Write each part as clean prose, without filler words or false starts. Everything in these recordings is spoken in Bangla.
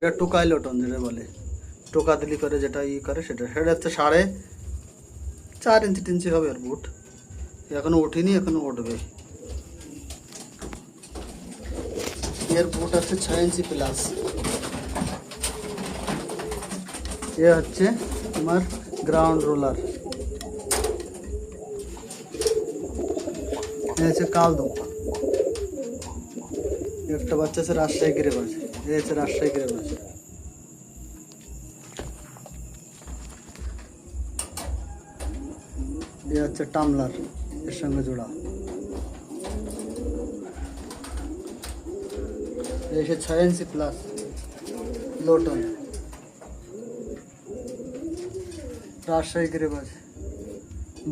এটা টোকাই লটন যেটা বলে, টোকা দিলি করে যেটা করে সেটা সেটা হচ্ছে 4.5 ইঞ্চি হবে আর বুট। এখনো ওঠেনি, এখনো উঠবে। এর বুট আছে 6 ইঞ্চি প্লাস। এ হচ্ছে তোমার গ্রাউন্ড রোলার। এ হচ্ছে কালদম। একটা বাচ্চা আছে রাজশাহী গিরেবাজ। এ হচ্ছে রাজশাহী গিরেবাজ। এ হচ্ছে টামলার, এর সঙ্গে জোড়া। এসে 6 ইঞ্চি প্লাস লোটন, রাজশাহী গিরেবাজ।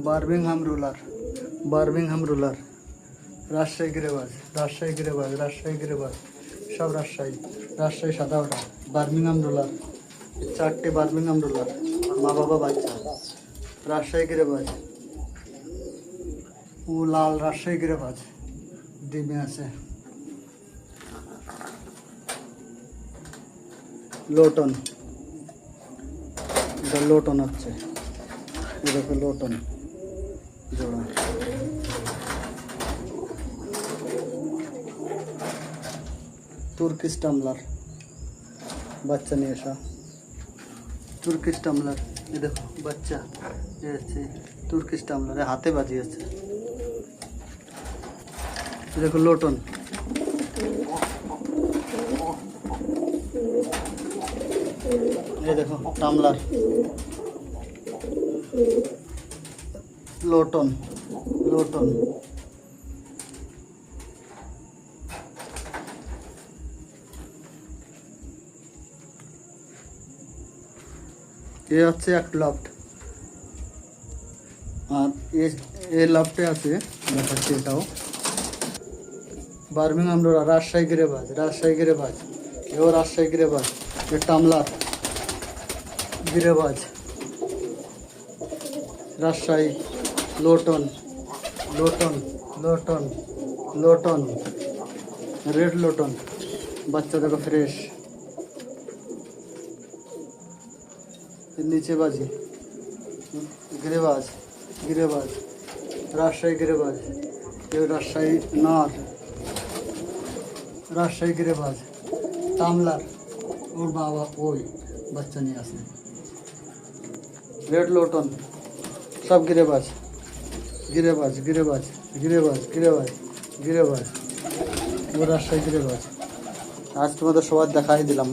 Birmingham roller, Birmingham roller, Rajshahi গিরেবাজ, রাজশাহী গিরেবাজ, রাজশাহী গিরেবাজ, সব রাজশাহী, রাজশাহী সাদা ওটা। বার্মিংহাম রুলার, 4টে বার্মিংহাম রুলার, মা বাবা বাচ্চা। রাজশাহী গিরেবাজ, ও লাল রাজশাহী গিরেবাজ ডিমে আছে। লোটন, এটা লোটন হচ্ছে, দেখো লোটন জোড়া। তুর্কিশ টামলার, বাচ্চা নিয়ে আসা। তুর্কিশ টামলার, এ দেখো বাচ্চা, এ হচ্ছে তুর্কিশ টামলার, হাতে বাজিয়েছে। দেখো লোটন, এই দেখো টামলার, লোটন, লোটন। এ হচ্ছে এক লফট, আর এ লফটে আছে দেখাচ্ছি এটাও বার্মিংহাম রোলার, রাজশাহী গিরেবাজ, রাজশাহী গিরেবাজ। এও রাজশাহী গিরেবাজ। এ টামলার গিরেবাজ, রাজশাহী। লোটন, লোটন, লোটন, লোটন, রেড লোটন, বাচ্চা দেখো ফ্রেশ। নিচে বাজি গিরেবাজ, গিরেবাজ, রাজশাহী গিরেবাজ। কেউ রাজশাহী নর, রাজশাহী গিরেবাজ। টামলার, ওর বাবা ওই বাচ্চা নিয়ে আসে। রেড লোটন, সব গিরেবাজ, গিরেবাজ, গিরেবাজ, গিরেবাজ, গিরেবাজ, গিরেবাজ। ও রাজশাহী গিরেবাজ। আজ তোমাদের সবার দেখাই দিলাম।